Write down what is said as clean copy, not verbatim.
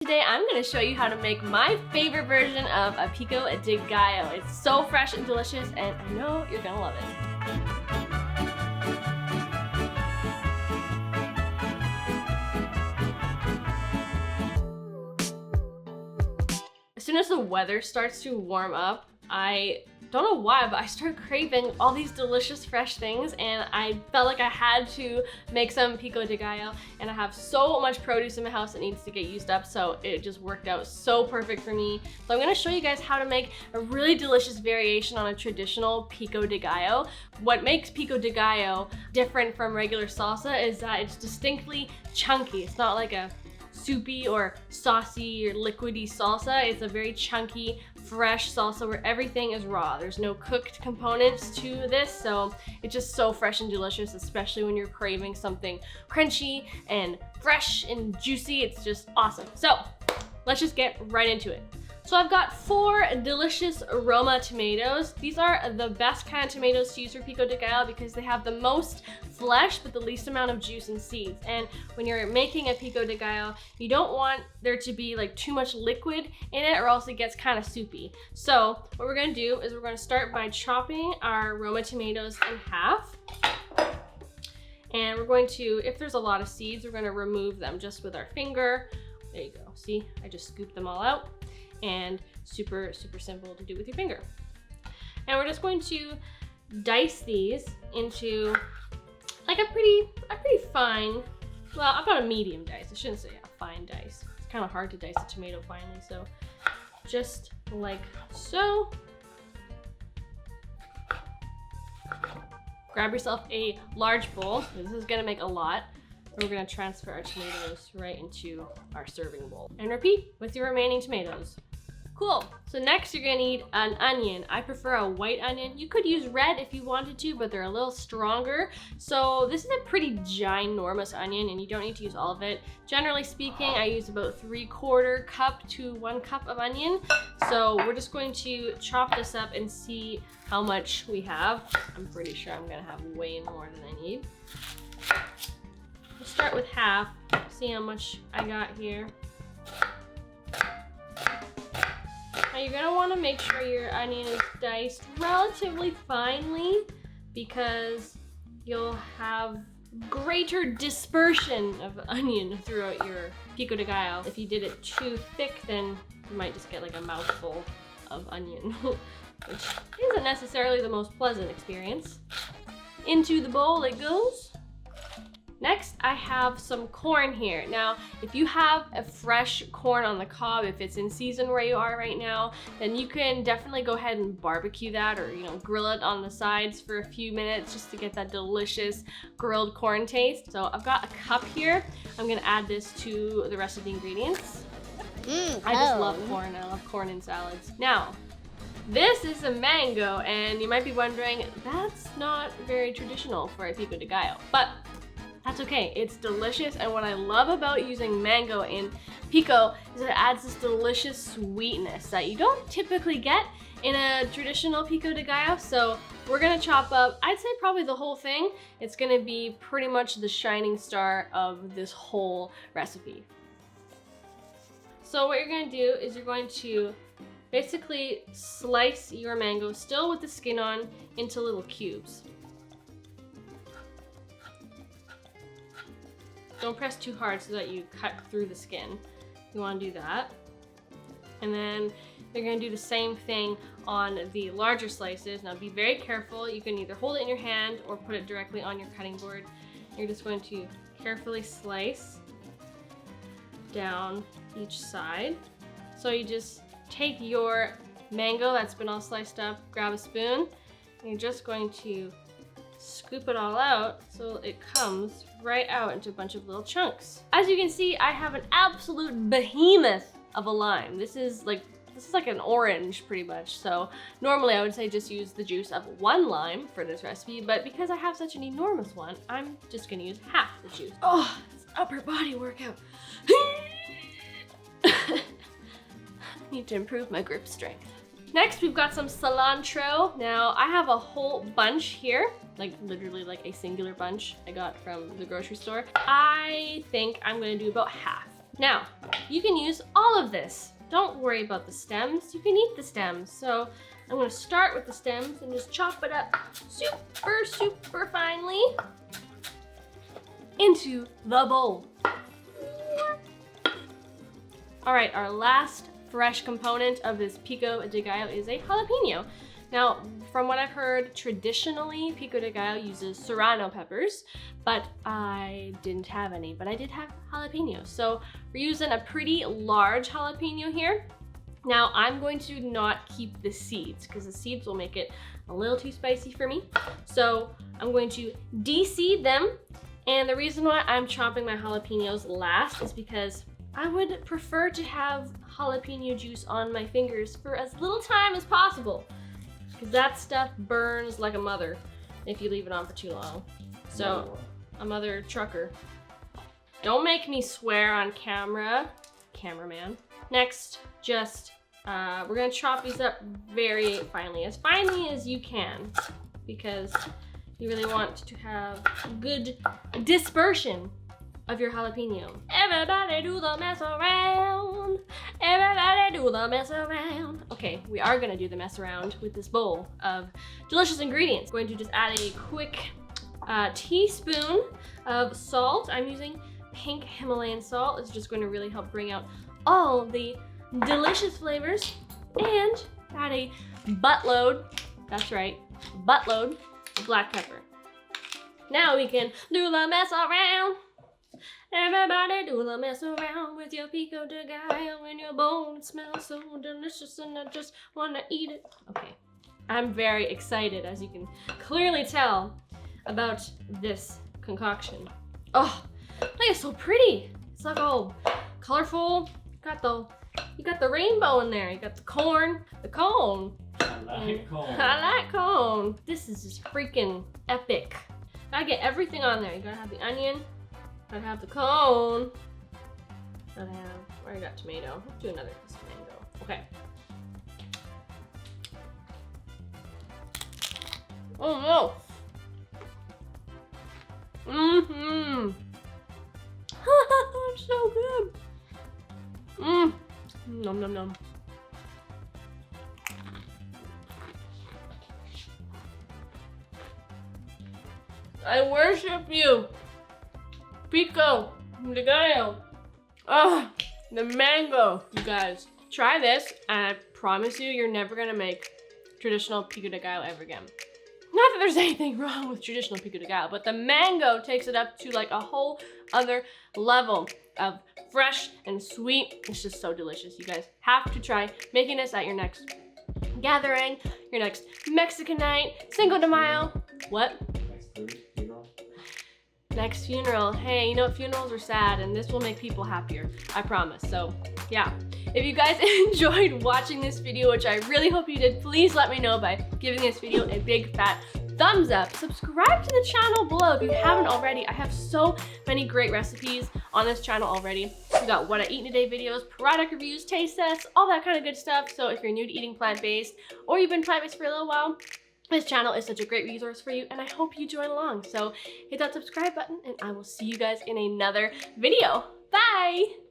Today I'm going to show you how to make my favorite version of a Pico de Gallo. It's so fresh and delicious and I know you're going to love it. As soon as the weather starts to warm up, I don't know why, but I start craving all these delicious fresh things and I felt like I had to make some Pico de Gallo, and I have so much produce in my house that needs to get used up, so it just worked out so perfect for me. So I'm gonna show you guys how to make a really delicious variation on a traditional Pico de Gallo. What makes Pico de Gallo different from regular salsa is that it's distinctly chunky. It's not like a soupy or saucy or liquidy salsa. It's a very chunky, fresh salsa where everything is raw. There's no cooked components to this, so it's just so fresh and delicious, especially when you're craving something crunchy and fresh and juicy. It's just awesome. So let's just get right into it. So I've got 4 delicious Roma tomatoes. These are the best kind of tomatoes to use for Pico de Gallo because they have the most flesh but the least amount of juice and seeds. And when you're making a Pico de Gallo, you don't want there to be like too much liquid in it or else it gets kind of soupy. So what we're gonna do is we're gonna start by chopping our Roma tomatoes in half. And we're going to, if there's a lot of seeds, we're gonna remove them just with our finger. There you go, see, I just scooped them all out. And super simple to do with your finger. And we're just going to dice these into like a pretty fine, well, I've got a medium dice. I shouldn't say a fine dice. It's kind of hard to dice a tomato finely, so just like so. Grab yourself a large bowl. This is gonna make a lot. We're gonna transfer our tomatoes right into our serving bowl. And repeat with your remaining tomatoes. Cool, so next you're gonna need an onion. I prefer a white onion. You could use red if you wanted to, but they're a little stronger. So this is a pretty ginormous onion and you don't need to use all of it. Generally speaking, I use about 3/4 cup to 1 cup of onion. So we're just going to chop this up and see how much we have. I'm pretty sure I'm gonna have way more than I need. We'll start with half, see how much I got here. Now you're gonna wanna make sure your onion is diced relatively finely because you'll have greater dispersion of onion throughout your Pico de Gallo. If you did it too thick, then you might just get like a mouthful of onion, which isn't necessarily the most pleasant experience. Into the bowl it goes. Next, I have some corn here. Now, if you have a fresh corn on the cob, if it's in season where you are right now, then you can definitely go ahead and barbecue that or, grill it on the sides for a few minutes just to get that delicious grilled corn taste. So I've got a cup here. I'm gonna add this to the rest of the ingredients. I just love corn. I love corn in salads. Now, this is a mango, and you might be wondering, that's not very traditional for a Pico de Gallo, but that's okay, it's delicious, and what I love about using mango in Pico is that it adds this delicious sweetness that you don't typically get in a traditional Pico de Gallo. So we're gonna chop up, I'd say probably the whole thing. It's gonna be pretty much the shining star of this whole recipe. So what you're gonna do is you're going to basically slice your mango, still with the skin on, into little cubes. Don't press too hard so that you cut through the skin. You want to do that. And then you're going to do the same thing on the larger slices. Now be very careful. You can either hold it in your hand or put it directly on your cutting board. You're just going to carefully slice down each side. So you just take your mango that's been all sliced up, grab a spoon, and you're just going to scoop it all out so it comes right out into a bunch of little chunks. As you can see, I have an absolute behemoth of a lime. This is like an orange pretty much. So normally I would say just use the juice of 1 lime for this recipe, but because I have such an enormous one, I'm just gonna use half the juice. Oh, it's an upper body workout. Need to improve my grip strength. Next, we've got some cilantro. Now, I have a whole bunch here, like literally like a singular bunch I got from the grocery store. I think I'm gonna do about half. Now, you can use all of this. Don't worry about the stems. You can eat the stems. So I'm gonna start with the stems and just chop it up super, super finely into the bowl. All right, our last fresh component of this Pico de Gallo is a jalapeno. Now, from what I've heard, traditionally, Pico de Gallo uses serrano peppers, but I didn't have any, but I did have jalapenos. So we're using a pretty large jalapeno here. Now, I'm going to not keep the seeds because the seeds will make it a little too spicy for me. So I'm going to de-seed them. And the reason why I'm chopping my jalapenos last is because I would prefer to have jalapeno juice on my fingers for as little time as possible, because that stuff burns like a mother if you leave it on for too long. So, a mother trucker. Don't make me swear on camera, cameraman. Next, just, we're gonna chop these up very finely as you can, because you really want to have good dispersion of your jalapeno. Everybody do the mess around. Everybody do the mess around. Okay, we are gonna do the mess around with this bowl of delicious ingredients. Going to just add a quick teaspoon of salt. I'm using pink Himalayan salt. It's just going to really help bring out all the delicious flavors. And add a buttload, that's right, buttload of black pepper. Now we can do the mess around. Everybody do the mess around with your Pico de Gallo in your bowl. It smells so delicious and I just want to eat it. Okay, I'm very excited, as you can clearly tell, about this concoction. Oh, look, it's so pretty. It's like all colorful. You got the rainbow in there. You got the corn, the cone. I like cone. I like cone. This is just freaking epic. Gotta get everything on there. You gotta have the onion. Gotta have the cone. Gotta have, I already got tomato. Let's do another piece of mango. Okay. Oh no. Mm-hmm. It's so good. Mmm. Nom nom nom. I worship you, Pico de Gallo. Oh, the mango, you guys. Try this, and I promise you, you're never gonna make traditional Pico de Gallo ever again. Not that there's anything wrong with traditional Pico de Gallo, but the mango takes it up to like a whole other level of fresh and sweet. It's just so delicious. You guys have to try making this at your next gathering, your next Mexican night, Cinco de Mayo. What? Next funeral. Hey, you know, funerals are sad, and this will make people happier. I promise. So, yeah. If you guys enjoyed watching this video, which I really hope you did, please let me know by giving this video a big fat thumbs up. Subscribe to the channel below if you haven't already. I have so many great recipes on this channel already. We got what I eat in a day videos, product reviews, taste tests, all that kind of good stuff. So if you're new to eating plant-based, or you've been plant-based for a little while, this channel is such a great resource for you, and I hope you join along. So hit that subscribe button, and I will see you guys in another video. Bye!